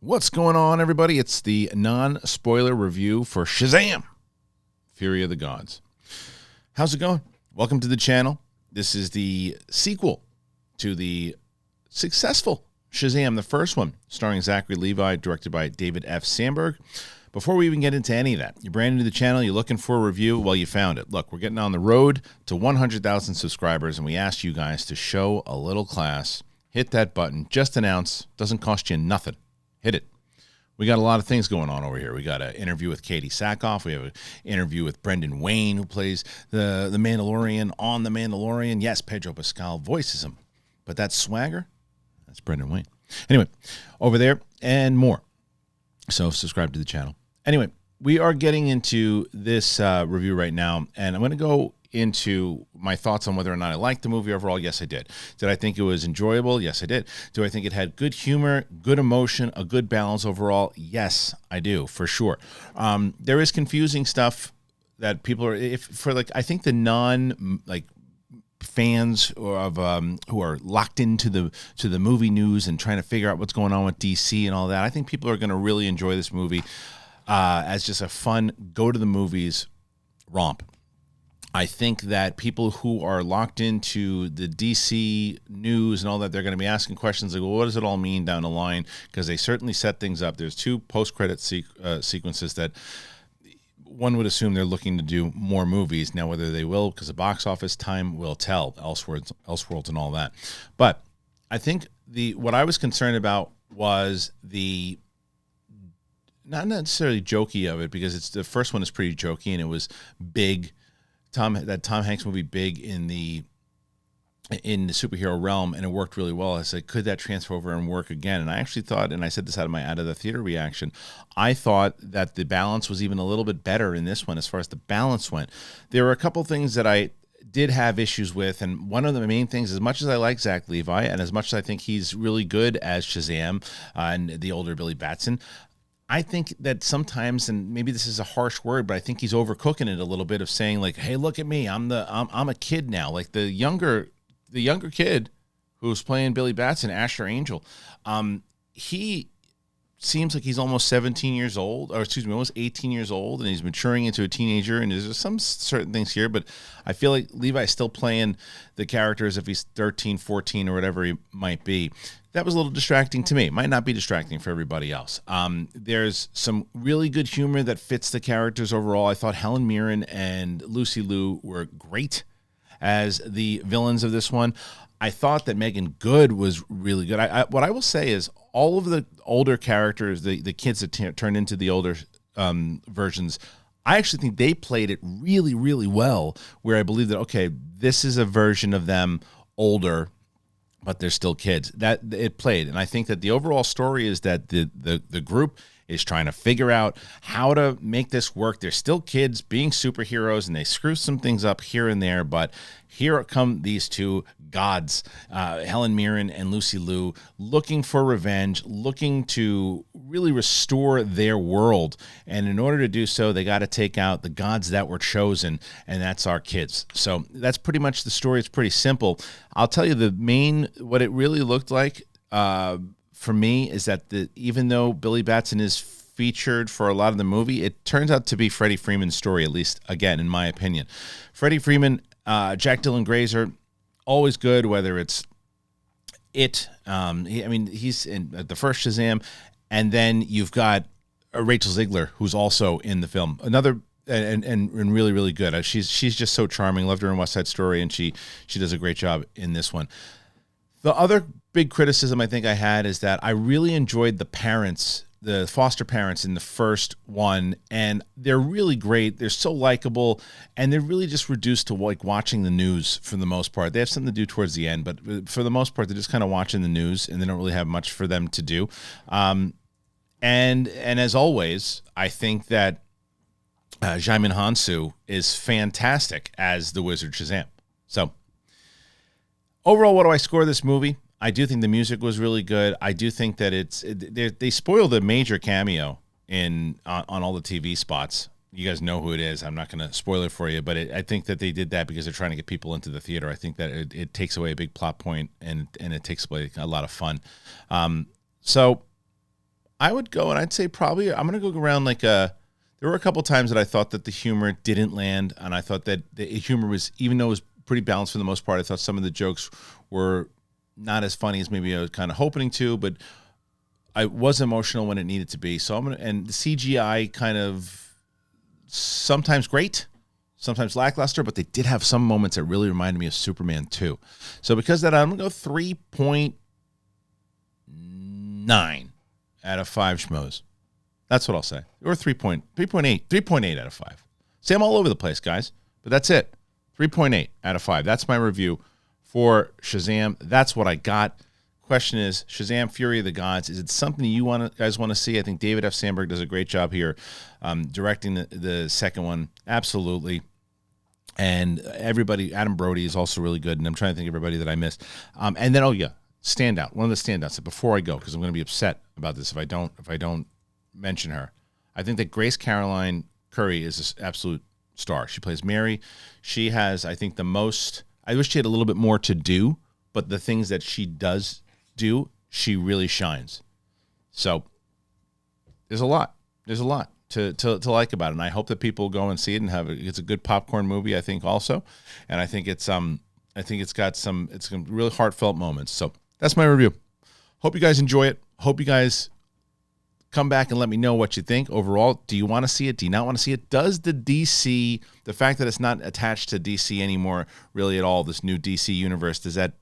What's going on, everybody? It's the non-spoiler review for Shazam! Fury of the Gods. How's it going? Welcome to the channel. This is the sequel to the successful Shazam, the first one, starring Zac Levi, directed by David F. Sandberg. Before we even get into any of that, you're brand new to the channel, you're looking for a review, well, you found it. Look, we're getting on the road to 100,000 subscribers, and we asked you guys to show a little class. Hit that button, just an ounce, doesn't cost you nothing. Hit it. We got a lot of things going on over here. We got an interview with Katie Sackhoff. We have an interview with Brendan Wayne, who plays the Mandalorian on The Mandalorian. Yes, Pedro Pascal voices him, but that swagger, that's Brendan Wayne. Anyway, over there and more. So subscribe to the channel. Anyway, we are getting into this review right now, and I'm going to go into my thoughts on whether or not I liked the movie overall. Yes, I did. Did I think it was enjoyable? Yes, I did. Do I think it had good humor, good emotion, a good balance overall? Yes, I do, for sure. There is confusing stuff that people are, I think the fans of who are locked into the movie news and trying to figure out what's going on with DC and all that, I think people are going to really enjoy this movie as just a fun go to the movies romp. I think that people who are locked into the DC news and all that, they're going to be asking questions like, well, what does it all mean down the line? Because they certainly set things up. There's two post-credit sequences that one would assume they're looking to do more movies. Now, whether they will, because the box office time will tell, Elseworlds and all that. But I think what I was concerned about was the not necessarily jokey of it, because the first one is pretty jokey and it was big. That Tom Hanks movie, Big, in the superhero realm, and it worked really well. I said, could that transfer over and work again? And I actually thought, and I said this out of the theater reaction, I thought that the balance was even a little bit better in this one as far as the balance went. There were a couple things that I did have issues with, and one of the main things, as much as I like Zac Levi, and as much as I think he's really good as Shazam and the older Billy Batson, I think that sometimes, and maybe this is a harsh word, but I think he's overcooking it a little bit of saying like, "Hey, look at me, I'm a kid now." Like the younger kid who's playing Billy Batson, Asher Angel, he seems like he's almost 17 years old, or excuse me, almost 18 years old, and he's maturing into a teenager. And there's some certain things here, but I feel like Levi's still playing the character as if he's 13, 14, or whatever he might be. That was a little distracting to me. Might not be distracting for everybody else. There's some really good humor that fits the characters overall. I thought Helen Mirren and Lucy Liu were great as the villains of this one. I thought that Megan Good was really good. What I will say is all of the older characters, the kids that turned into the older versions, I actually think they played it really, really well, where I believe that, okay, this is a version of them older, but they're still kids. That it played. And I think that the overall story is that the group is trying to figure out how to make this work. They're still kids being superheroes, and they screw some things up here and there, but here come these two gods, Helen Mirren and Lucy Liu, looking for revenge, looking to really restore their world. And in order to do so, they got to take out the gods that were chosen, and that's our kids. So that's pretty much the story. It's pretty simple. I'll tell you what it really looked like for me is that even though Billy Batson is featured for a lot of the movie, it turns out to be Freddie Freeman's story, at least, again, in my opinion. Freddie Freeman, Jack Dylan Grazer, always good, whether it's he's in the first Shazam, and then you've got Rachel Zegler, who's also in the film. Another and really, really good. She's just so charming. Loved her in West Side Story, and she does a great job in this one. The other big criticism I think I had is that I really enjoyed the foster parents in the first one, and they're really great. They're so likable, and they're really just reduced to like watching the news for the most part. They have something to do towards the end, but for the most part, they're just kind of watching the news, and they don't really have much for them to do. And as always, I think that Djimon Hounsou is fantastic as the Wizard Shazam. So overall, what do I score this movie? I do think the music was really good. I do think that they spoiled a major cameo on all the TV spots. You guys know who it is. I'm not going to spoil it for you, but I think that they did that because they're trying to get people into the theater. I think that it takes away a big plot point, and it takes away a lot of fun. So I would go, and I'd say probably I'm going to go around like a. There were a couple times that I thought that the humor didn't land, and I thought that the humor was, even though it was pretty balanced for the most part, I thought some of the jokes were not as funny as maybe I was kind of hoping to, but I was emotional when it needed to be. So and the CGI kind of sometimes great, sometimes lackluster, but they did have some moments that really reminded me of Superman 2. So because of that, I'm going to go 3.9 out of 5 schmoes. That's what I'll say. Or 3.8 out of 5. See, I'm all over the place, guys, but that's it. 3.8 out of 5. That's my review for Shazam. That's what I got. Question is, Shazam, Fury of the Gods, is it something you guys want to see? I think David F. Sandberg does a great job here directing the second one. Absolutely. And everybody, Adam Brody is also really good, and I'm trying to think of everybody that I missed. And then, standout. One of the standouts, before I go, because I'm going to be upset about this if I don't mention her. I think that Grace Caroline Curry is an absolute star. She plays Mary. She has, I think, the most. I wish she had a little bit more to do, but the things that she does do, she really shines. So there's a lot to like about it, and I hope that people go and see it and it's a good popcorn movie. I think also, and I think it's got some really heartfelt moments. So that's my review. Hope you guys enjoy it. Hope you guys come back and let me know what you think. Overall, do you want to see it? Do you not want to see it? Does the fact that it's not attached to DC anymore really at all, this new DC universe, does that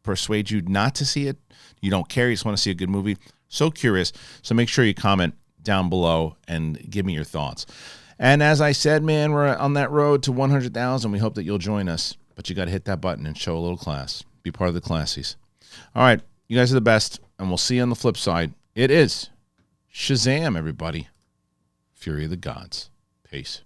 persuade you not to see it? You don't care. You just want to see a good movie? So curious. So make sure you comment down below and give me your thoughts. And as I said, man, we're on that road to 100,000. We hope that you'll join us. But you got to hit that button and show a little class. Be part of the classies. All right. You guys are the best. And we'll see you on the flip side. It is Shazam, everybody. Fury of the Gods. Peace.